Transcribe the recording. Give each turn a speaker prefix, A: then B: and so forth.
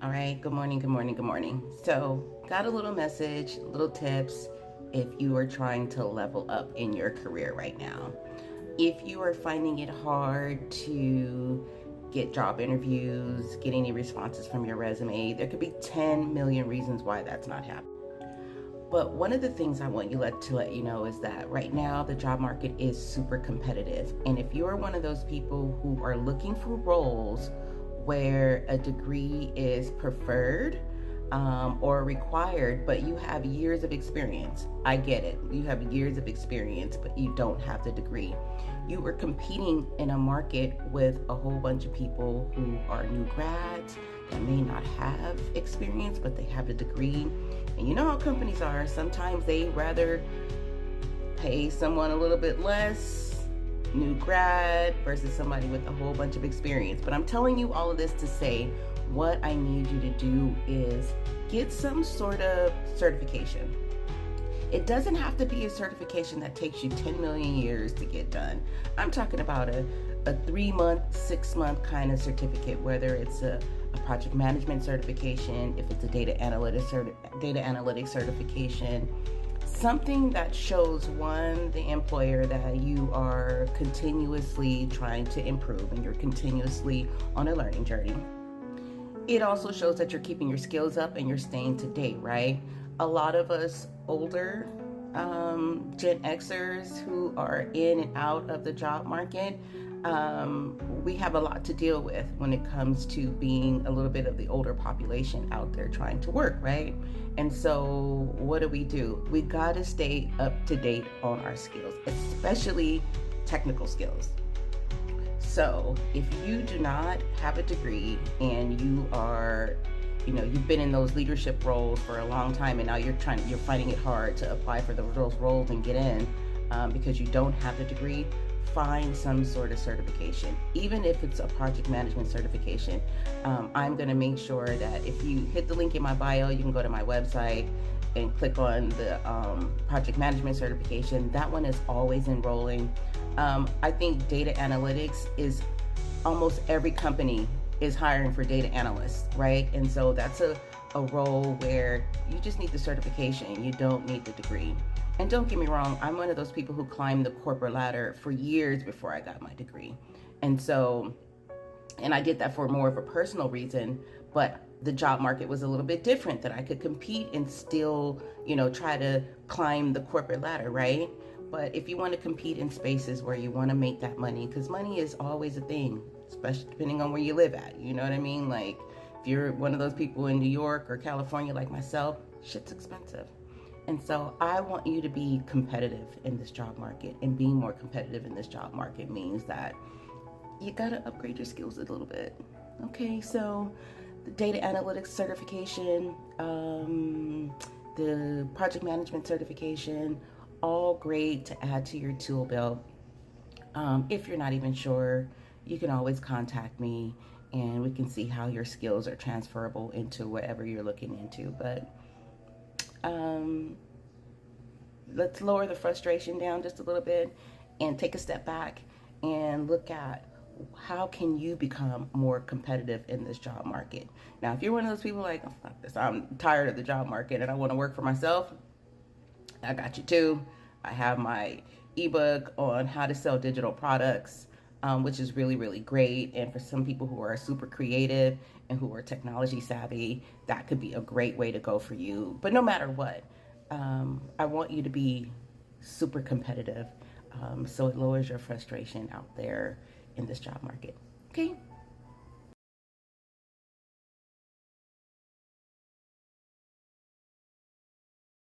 A: All right, good morning, good morning, good morning. So, got a little message, little tips if you are trying to level up in your career right now. If you are finding it hard to get job interviews, get any responses from your resume, there could be 10 million reasons why that's not happening. But one of the things I want to let you know is that right now the job market is super competitive. And if you're one of those people who are looking for roles where a degree is preferred or required, but you have years of experience, I get it. You have years of experience, but you don't have the degree. You are competing in a market with a whole bunch of people who are new grads that may not have experience, but they have a degree. And you know how companies are. Sometimes they rather pay someone a little bit less, new grad, versus somebody with a whole bunch of experience. But I'm telling you all of this to say what I need you to do is get some sort of certification. It doesn't have to be a certification that takes you 10 million years to get done. I'm talking about a 3-month, 6-month kind of certificate, whether it's a project management certification, if it's a data analytics certification, something that shows one, the employer that you are continuously trying to improve and you're continuously on a learning journey. It also shows that you're keeping your skills up and you're staying to date, right? A lot of us older Gen Xers who are in and out of the job market, we have a lot to deal with when it comes to being a little bit of the older population out there trying to work, right? And so what do? We got to stay up to date on our skills, especially technical skills. So if you do not have a degree and you've been in those leadership roles for a long time and now you're finding it hard to apply for those roles and get in because you don't have the degree, find some sort of certification, even if it's a project management certification. I'm going to make sure that if you hit the link in my bio, you can go to my website and click on the project management certification. That one is always enrolling. I think data analytics is almost every company is hiring for data analysts, right? And so that's a role where you just need the certification. You don't need the degree. And don't get me wrong, I'm one of those people who climbed the corporate ladder for years before I got my degree. And I did that for more of a personal reason, but the job market was a little bit different, that I could compete and still, try to climb the corporate ladder, right? But if you want to compete in spaces where you want to make that money, because money is always a thing, especially depending on where you live at, you know what I mean? Like if you're one of those people in New York or California like myself, shit's expensive. And so I want you to be competitive in this job market, and being more competitive in this job market means that you got to upgrade your skills a little bit. Okay, so the data analytics certification, the project management certification, all great to add to your tool belt. If you're not even sure, you can always contact me and we can see how your skills are transferable into whatever you're looking into. But let's lower the frustration down just a little bit and take a step back and look at how can you become more competitive in this job market. Now, if you're one of those people like, oh, fuck this, I'm tired of the job market and I want to work for myself, I got you too. I have my ebook on how to sell digital products, which is really, really great. And for some people who are super creative and who are technology savvy, that could be a great way to go for you. But no matter what, I want you to be super competitive, so it lowers your frustration out there in this job market. Okay?